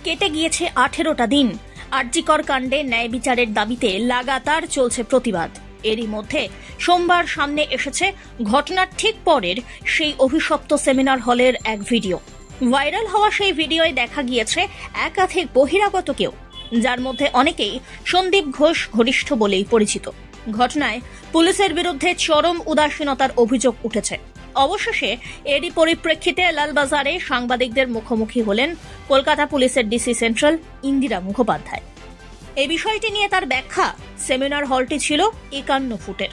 কেটে গিয়েছে 18টা দিন। আরজিকর কাণ্ডে ন্যায় বিচারের দাবিতে লাগাতার চলছে প্রতিবাদ। এরই মধ্যে সোমবার সামনে এসেছে ঘটনার ঠিক পরের সেই অভিশপ্ত সেমিনার হলের এক ভিডিও। ভাইরাল হওয়া সেই ভিডিওয় দেখা গিয়েছে একাধিক বহিরাগতকেও, যার মধ্যে অনেকেই সন্দীপ ঘোষ ঘনিষ্ঠ বলেই পরিচিত। ঘটনায় পুলিশের বিরুদ্ধে চরম উদাসীনতার অভিযোগ উঠেছে। অবশেষে এরই পরিপ্রেক্ষিতে লালবাজারে সাংবাদিকদের মুখোমুখি হলেন কলকাতা পুলিশের ডিসি সেন্ট্রাল ইন্দিরা মুখোপাধ্যায়। এই বিষয়টি নিয়ে তার ব্যাখ্যা, সেমিনার হলটি ছিল 51 ফুটের।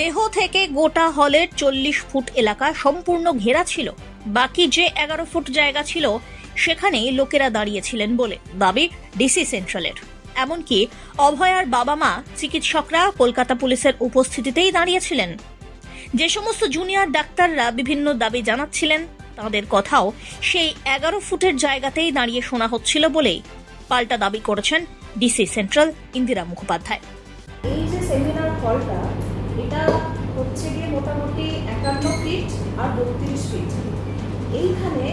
দেহ থেকে গোটা হলের 40 ফুট এলাকা সম্পূর্ণ ঘেরা ছিল। বাকি যে 11 ফুট জায়গা ছিল সেখানেই লোকেরা দাঁড়িয়েছিলেন বলে দাবি ডিসি সেন্ট্রালের। এমনকি অভয়ার বাবা মা চিকিৎসকরা কলকাতা পুলিশের উপস্থিতিতেই দাঁড়িয়েছিলেন। যে সমস্ত জুনিয়র ডাক্তাররা বিভিন্ন দাবি জানাচ্ছিলেন, তাদের কথাও সেই 11 ফুটের জায়গাতেই দাঁড়িয়ে শোনা হচ্ছিল বলেই পাল্টা দাবি করেছেন ডিসি সেন্ট্রাল ইন্দিরা মুখোপাধ্যায়। এই যে সেমিনার হলটা, এটা হচ্ছে গিয়ে মোটামুটি 51 ফিট আর 32 ফিট। এইখানে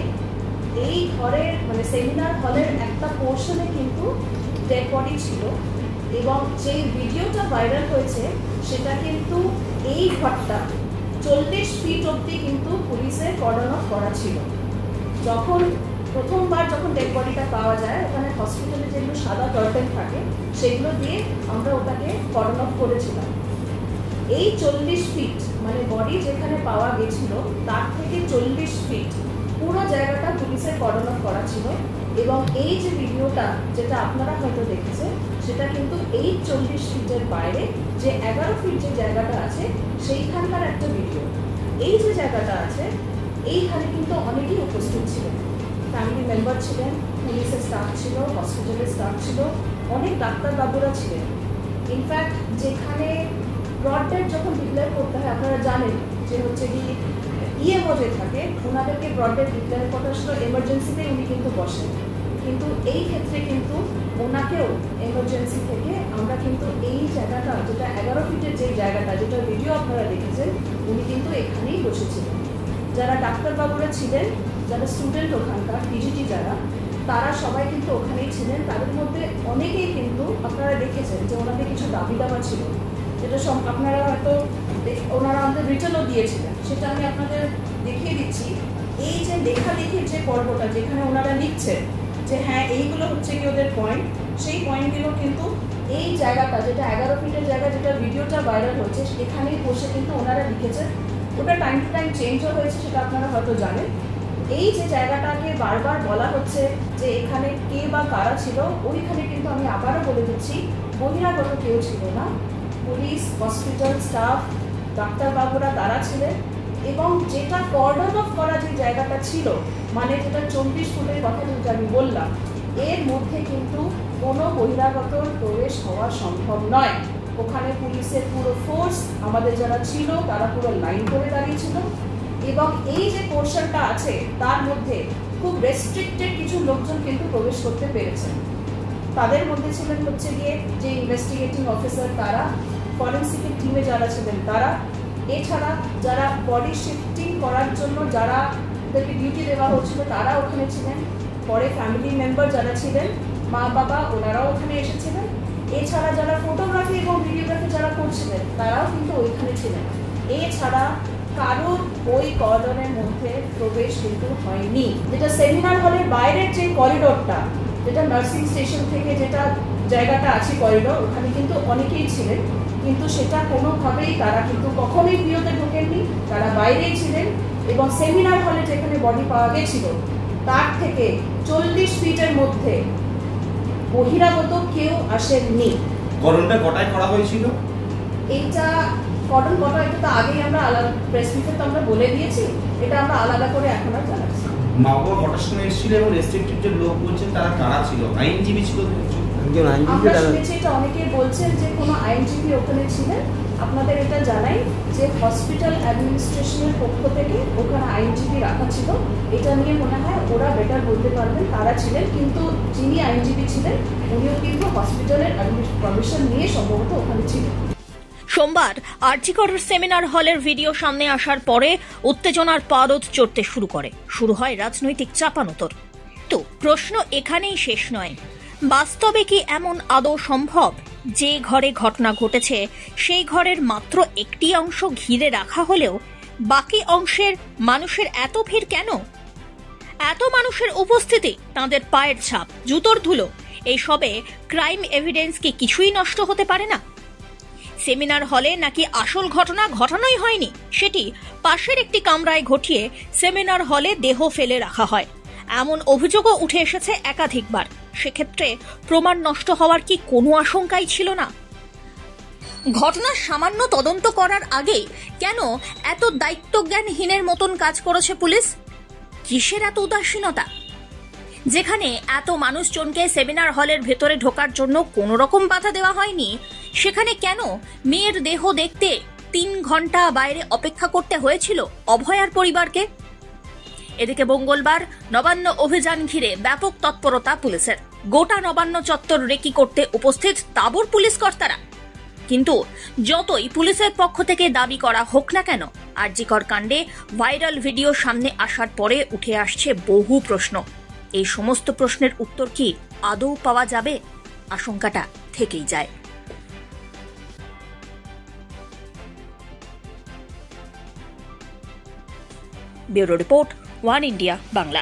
এই ঘরের মানে সেমিনার হলের একটা পোর্শনে কিন্তু ডেড বডি ছিল, এবং যেই ভিডিওটা ভাইরাল হয়েছে সেটা কিন্তু এই ঘরটা 40 ফিট অবধি কিন্তু পুলিশের কর্ডন অফ করা ছিল। প্রথমবার যখন ডেড বডিটা পাওয়া যায়, ওখানে হসপিটালে যেগুলো সাদা কার্টেন থাকে সেগুলো দিয়ে আমরা ওটাকে কর্ডন অফ করেছিলাম। এই 40 ফিট মানে বডি যেখানে পাওয়া গেছিল তার থেকে 40 ফিট পুরো জায়গাটা পুলিশের কর্ডন অফ করা ছিল। এবং এই যে ভিডিওটা যেটা আপনারা হয়তো দেখেছেন, সেটা কিন্তু এই 40 ফিটের বাইরে যে 11 ফিট যে জায়গাটা আছে সেইখানকার একটা ভিডিও। এই যে জায়গাটা আছে এইখানে কিন্তু অনেকেই উপস্থিত ছিলেন, ফ্যামিলি মেম্বার ছিলেন, পুলিশের স্টাফ ছিল, হসপিটালের স্টাফ ছিল, অনেক ডাক্তারবাবুরা ছিলেন। ইনফ্যাক্ট যেখানে ব্রড ডেড যখন ডিক্লেয়ার করতে হয়, আপনারা জানেন যে হচ্ছে কি ইএমও যে থাকে ওনাদেরকে ব্রড ডেড ডিক্লেয়ার করার সময় এমার্জেন্সিতে উনি কিন্তু বসেন, কিন্তু এই ক্ষেত্রে কিন্তু ওনাকেও এমার্জেন্সি থেকে আমরা কিন্তু এই জায়গাটা যেটা 11 ফিটের যে জায়গাটা যেটা ভিডিও আপনারা দেখেছেন, উনি কিন্তু এখানেই বসেছিলেন। যারা ডাক্তারবাবুরা ছিলেন, যারা স্টুডেন্ট ওখানকার পিজিটি যারা, তারা সবাই কিন্তু ওখানেই ছিলেন। তাদের মধ্যে অনেকেই কিন্তু আপনারা দেখেছেন যে ওনাদের কিছু দাবি দাবা ছিল, যেটা আপনারা হয়তো ওনারা আমাদের রিটার্নও দিয়েছিলেন, সেটা আমি আপনাদের দেখিয়ে দিচ্ছি। এই যে লেখালেখির যে পর্বটা যেখানে ওনারা লিখছেন যে হ্যাঁ এইগুলো হচ্ছে কি ওদের পয়েন্ট, সেই পয়েন্টগুলো কিন্তু এই জায়গাটা যেটা 11 ফিটের জায়গা যেটা ভিডিওটা ভাইরাল হচ্ছে এখানেই বসে কিন্তু ওনারা লিখেছেন। ওটা টাইম টু টাইম চেঞ্জও হয়েছে, সেটা আপনারা হয়তো জানেন। এই যে জায়গাটাকে বারবার বলা হচ্ছে যে এখানে কে বা কারা ছিল, ওইখানে কিন্তু আমি আবারও বলে দিচ্ছি বহিরাগত কেউ ছিল না। পুলিশ, হসপিটাল স্টাফ, ডাক্তারবাবুরা তারা ছিলেন। এবং যেটা কর্ডন অফ করা যে জায়গাটা ছিল, মানে যেটা 40 ফুটের কথা যেটা আমি বললাম, এর মধ্যে কিন্তু কোনো বহিরাগত প্রবেশ হওয়া সম্ভব নয়। ওখানে পুলিশের পুরো ফোর্স আমাদের যারা ছিল তারা পুরো লাইন করে দাঁড়িয়েছিল। এবং এই যে পোর্শনটা আছে তার মধ্যে খুব রেস্ট্রিক্টেড কিছু লোকজন কিন্তু প্রবেশ করতে পেরেছেন। তাদের মধ্যে ছিলেন হচ্ছে গিয়ে যে ইনভেস্টিগেটিং অফিসার, তারা ফরেন্সিকের টিমে যারা ছিলেন তারা, এছাড়া যারা বডি শিফটিং করার জন্য যারা তাদেরকে ডিউটি দেওয়া হচ্ছিল তারা ওখানে ছিলেন। পরে ফ্যামিলি মেম্বার যারা ছিলেন, মা বাবা, ওনারাও ওখানে এসেছিলেন। এছাড়া যারা ফটোগ্রাফি এবং ভিডিওগ্রাফি যারা করছিলেন তারাও কিন্তু ওইখানে ছিলেন। এছাড়া কারোর ওই কর্ডনের মধ্যে প্রবেশ কিন্তু হয়নি। যেটা সেমিনার হলের বাইরের যে করিডোরটা, যেটা নার্সিং স্টেশন থেকে যেটা জায়গাটা আছে করিডোর, ওখানে কিন্তু অনেকেই ছিলেন, কিন্তু সেটা কোনোভাবেই তারা কিন্তু কখনোই ভিডিওতে ঢোকেননি, তারা বাইরেই ছিলেন। এবং সেমিনার হলে যেখানে বডি পাওয়া গেছিল তার থেকে 40 ফিটের মধ্যে বহিরাগত কেউ আসেননি। কর্ডনটা কটায় করা হয়েছিল? এইটা কর্ডন কটা, এটা তো আগেই আমরা আলাদা প্রেস মিটে তো আমরা বলে দিয়েছি, এটা আমরা আলাদা করে এখন আর জানাচ্ছি। মা বাবা কটার সময় এসেছিল এবং রেস্ট্রিক্টেড যে লোক বলছেন তারা কারা ছিল? আইনজীবী ছিল? আমরা শুনেছি এটা অনেকেই বলছেন যে কোনো আইনজীবী ওখানে ছিলেন। আপনাদের এটা জানাই যে হসপিটাল অ্যাডমিনিস্ট্রেশনের পক্ষ থেকে ওখানে আইনজীবী রাখা ছিল। এটা নিয়ে মনে হয় ওরা বেটার বলতে পারবেন কারা ছিলেন, কিন্তু যিনি আইনজীবী ছিলেন উনিও কিন্তু হসপিটালের পারমিশন নিয়ে সম্ভবত ওখানে ছিলেন। সোমবার আরজিকর সেমিনার হলের ভিডিও সামনে আসার পরে উত্তেজনার পারদ চড়তে শুরু হয় রাজনৈতিক চাপানোতর। কিন্তু প্রশ্ন এখানেই শেষ নয়। বাস্তবে কি এমন আদৌ সম্ভব যে ঘরে ঘটনা ঘটেছে সেই ঘরের মাত্র একটি অংশ ঘিরে রাখা হলেও বাকি অংশের মানুষের এত ভিড় কেন? এত মানুষের উপস্থিতি, তাদের পায়ের ছাপ, জুতোর ধুলো, এইসবে ক্রাইম এভিডেন্স কি কিছুই নষ্ট হতে পারে না? সেমিনার হলে নাকি আসল ঘটনা ঘটানোই হয়নি, সেটি পাশের একটি কামরায় ঘটিয়ে সেমিনার হলে দেহ ফেলে রাখা হয়, এমন অভিযোগও উঠে এসেছে একাধিকবার। সেক্ষেত্রে প্রমাণ নষ্ট হওয়ার কি কোনো আশঙ্কাই ছিল না? ঘটনার সামান্য তদন্ত করার আগেই কেন এত দায়িত্বজ্ঞানহীনের মতন কাজ করেছে পুলিশ? কিসের এত উদাসীনতা? যেখানে এত মানুষজনকে সেমিনার হলের ভেতরে ঢোকার জন্য কোনো রকম বাধা দেওয়া হয়নি, সেখানে কেন মেয়ের দেহ দেখতে 3 ঘন্টা বাইরে অপেক্ষা করতে হয়েছিল অভয়ার পরিবারকে? এদিকে মঙ্গলবার নবান্ন অভিযান ঘিরে ব্যাপক তৎপরতা পুলিশের। গোটা নবান্ন চত্বর রেকি করতে উপস্থিত তাবড় পুলিশ কর্তারা। কিন্তু যতই পুলিশের পক্ষ থেকে দাবি করা হোক না কেন, আরজিকর কাণ্ডে ভাইরাল ভিডিও সামনে আসার পরে উঠে আসছে বহু প্রশ্ন। এই সমস্ত প্রশ্নের উত্তর কি আদৌ পাওয়া যাবে? আশঙ্কাটা থেকেই যায়। Bureau report, one India Bangla.